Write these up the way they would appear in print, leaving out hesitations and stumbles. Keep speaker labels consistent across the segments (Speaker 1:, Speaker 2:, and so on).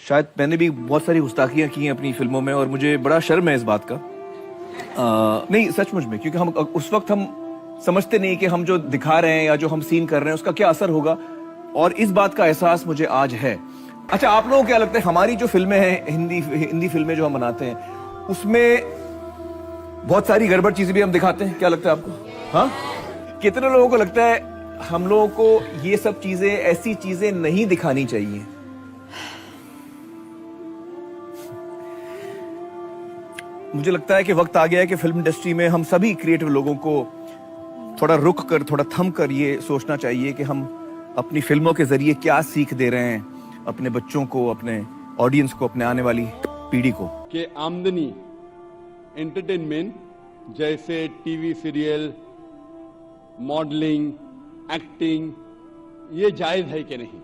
Speaker 1: شاید میں نے بھی بہت ساری گستاخیاں کی ہیں اپنی فلموں میں اور مجھے بڑا شرم ہے اس بات کا. نہیں سچ مجھ میں, کیونکہ ہم اس وقت ہم سمجھتے نہیں کہ ہم جو دکھا رہے ہیں یا جو ہم سین کر رہے ہیں اس کا کیا اثر ہوگا, اور اس بات کا احساس مجھے آج ہے. اچھا آپ لوگوں کو کیا لگتا ہے ہماری جو فلمیں ہیں ہندی فلمیں جو ہم بناتے ہیں اس میں بہت ساری گڑبڑ چیزیں بھی ہم دکھاتے ہیں, کیا لگتا ہے آپ کو؟ ہاں, کتنے لوگوں کو لگتا ہے ہم لوگوں کو یہ سب چیزیں, ایسی چیزیں نہیں دکھانی چاہیے؟ مجھے لگتا ہے کہ وقت آ گیا ہے کہ فلم انڈسٹری میں ہم سبھی کریٹو لوگوں کو تھوڑا رک کر, تھوڑا تھم کر یہ سوچنا چاہیے کہ ہم اپنی فلموں کے ذریعے کیا سیکھ دے رہے ہیں اپنے بچوں کو, اپنے آڈینس کو, اپنے آنے والی پیڑھی کو.
Speaker 2: کہ آمدنی انٹرٹینمنٹ جیسے T V serial, modelling, acting, یہ جائز ہے کہ نہیں؟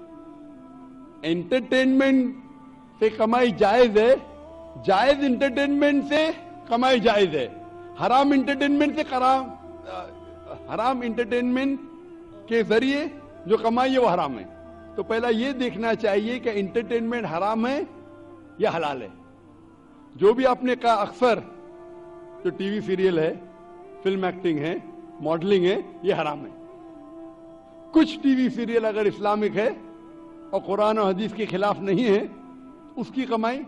Speaker 2: انٹرٹینمنٹ سے کمائی جائز ہے, جائز انٹرٹینمنٹ سے کمائی جائز ہے. حرام انٹرٹینمنٹ سے حرام انٹرٹینمنٹ کے ذریعے جو کمائی ہے وہ حرام ہے. تو پہلا یہ دیکھنا چاہیے کہ انٹرٹینمنٹ حرام ہے یا حلال ہے. جو بھی آپ نے کہا اکثر جو ٹی وی سیریل ہے, فلم ایکٹنگ ہے, ماڈلنگ ہے, یہ حرام ہے. کچھ ٹی وی سیریل اگر اسلامک ہے اور قرآن و حدیث کے خلاف نہیں ہے, اس کی کمائی.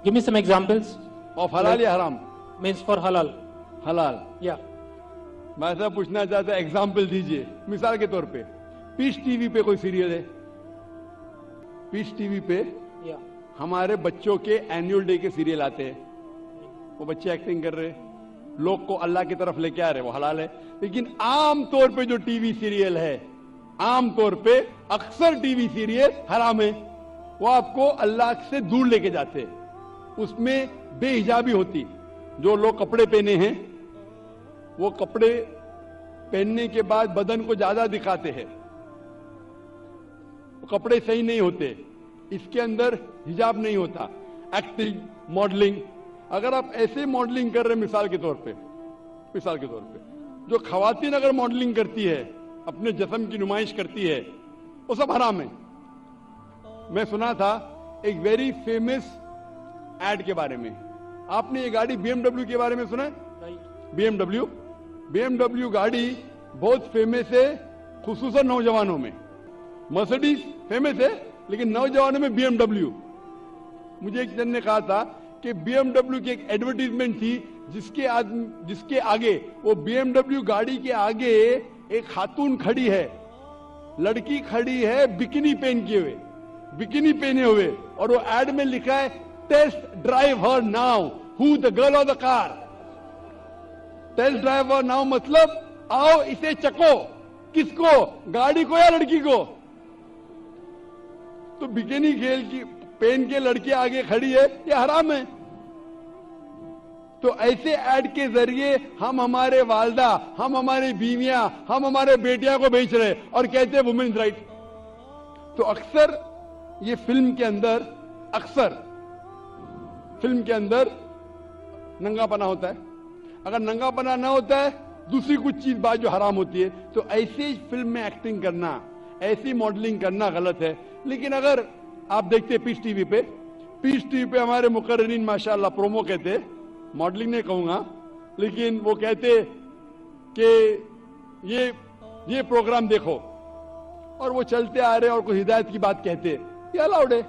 Speaker 3: Give me some examples.
Speaker 2: of حلال یا حرام؟
Speaker 3: Means for halal.
Speaker 2: حلال.
Speaker 3: Yeah.
Speaker 2: میں صاحب پوچھنا چاہتا ایگزامپل دیجئے. مثال کے طور پہ پیس ٹی وی پہ کوئی سیریل ہے, پیس ٹی وی پہ
Speaker 3: Yeah.
Speaker 2: ہمارے بچوں کے اینیول ڈے کے سیریل آتے ہیں, وہ بچے ایکٹنگ کر رہے, لوگ کو اللہ کی طرف لے کے آ رہے, وہ حلال ہے. لیکن عام طور پہ جو ٹی وی سیریل ہے, عام طور پہ اکثر ٹی وی سیریل حرام ہے. وہ آپ کو اللہ سے دور لے کے جاتے, اس میں بے حجابی ہوتی. جو لوگ کپڑے پہنے ہیں وہ کپڑے پہننے کے بعد بدن کو زیادہ دکھاتے ہیں, کپڑے صحیح نہیں ہوتے, اس کے اندر حجاب نہیں ہوتا. ایکٹنگ, ماڈلنگ, اگر آپ ایسے ماڈلنگ کر رہے, مثال کے طور پہ جو خواتین اگر ماڈلنگ کرتی ہے, اپنے جسم کی نمائش کرتی ہے, وہ سب حرام ہے. میں سنا تھا ایک ویری فیمس ایڈ کے بارے میں. آپ نے یہ گاڑی بی ایم ڈبلیو کے بارے میں سنا ہے؟ بی ایم ڈبلیو گاڑی بہت فیمس ہے, خصوصاً نوجوانوں میں. مرسڈیز فیمس ہے لیکن نوجوانوں میں بی ایم ڈبلیو. مجھے ایک جن نے کہا تھا کہ بی ایم ڈبلیو کی ایک ایڈورٹیزمنٹ تھی جس کے آگے, وہ بی ایم ڈبلیو گاڑی کے آگے ایک خاتون کھڑی ہے, لڑکی کھڑی ہے بکینی پہنے ہوئے, اور وہ ایڈ میں لکھا ہے test drive her now, who the girl of the car. Test drive her now مطلب آؤ اسے چکو. کس کو؟ گاڑی کو یا لڑکی کو؟ تو بکینی پہن کے لڑکی آگے کھڑی ہے, یہ حرام ہے. تو ایسے ایڈ کے ذریعے ہم ہمارے والدہ, ہم ہماری بیویاں, ہم ہمارے بیٹیاں کو بیچ رہے اور کہتے ہیں وومنز رائٹ. تو اکثر یہ فلم کے اندر ننگا پنا ہوتا ہے. اگر ننگا پنا نہ ہوتا ہے, دوسری کچھ چیز بات جو حرام ہوتی ہے. تو ایسی فلم میں ایکٹنگ کرنا, ایسی ماڈلنگ کرنا غلط ہے. لیکن اگر آپ دیکھتے پیس ٹی وی پہ ہمارے مقررین ماشاءاللہ پرومو کہتے, ماڈلنگ نہیں کہوں گا, لیکن وہ کہتے کہ یہ پروگرام دیکھو, اور وہ چلتے آ رہے اور کوئی ہدایت کی بات کہتے, یہ الاؤڈ ہے.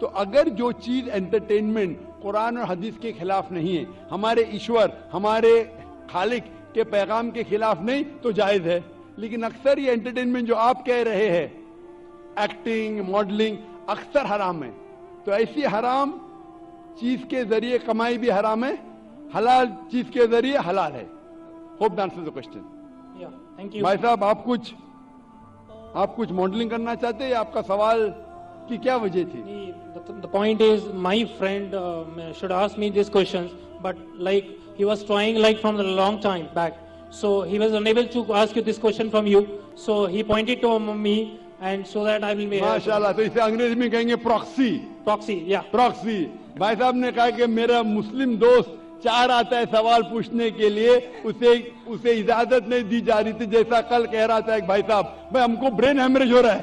Speaker 2: تو اگر جو چیز انٹرٹینمنٹ قرآن اور حدیث کے خلاف نہیں ہے, ہمارے ایشور, ہمارے خالق کے پیغام کے خلاف نہیں, تو جائز ہے. لیکن اکثر یہ انٹرٹینمنٹ جو آپ کہہ رہے ہیں, ایکٹنگ, ماڈلنگ, اکثر حرام ہے. تو ایسی حرام چیز کے ذریعے کمائی بھی حرام ہے, حلال چیز کے ذریعے حلال ہے. Hope the answer the question. بھائی صاحب آپ کچھ ماڈلنگ کرنا چاہتے ہیں, یا آپ کا سوال کی کیا وجہ تھی؟
Speaker 3: The point is, my friend should ask me these questions, but like he was trying like from a long time back, so he was unable to ask you this question from you, so he pointed to me, and so that I will be.
Speaker 2: ماشاءاللہ. تو اسے انگریزی میں کہیں گے proxy.
Speaker 3: Yeah.
Speaker 2: Proxy. بھائی صاحب نے کہا کہ میرا مسلم دوست چاہ رہا تھا سوال پوچھنے کے لیے, اسے اجازت نہیں دی جا رہی تھی. جیسا کل کہہ رہا تھا ایک بھائی صاحب, بھائی ہم کو برین ہیمریج ہو رہا ہے,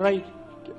Speaker 3: Right.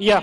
Speaker 3: Yeah.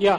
Speaker 3: Yeah.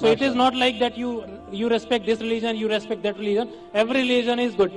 Speaker 3: So it is not like that you respect this religion, you respect that religion. Every religion is good.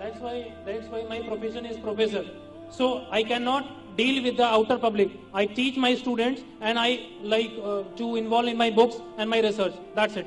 Speaker 3: That's why my profession is professor. So I cannot deal with the outer public. I teach my students and I like to involve in my books and my research. That's it.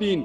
Speaker 2: 3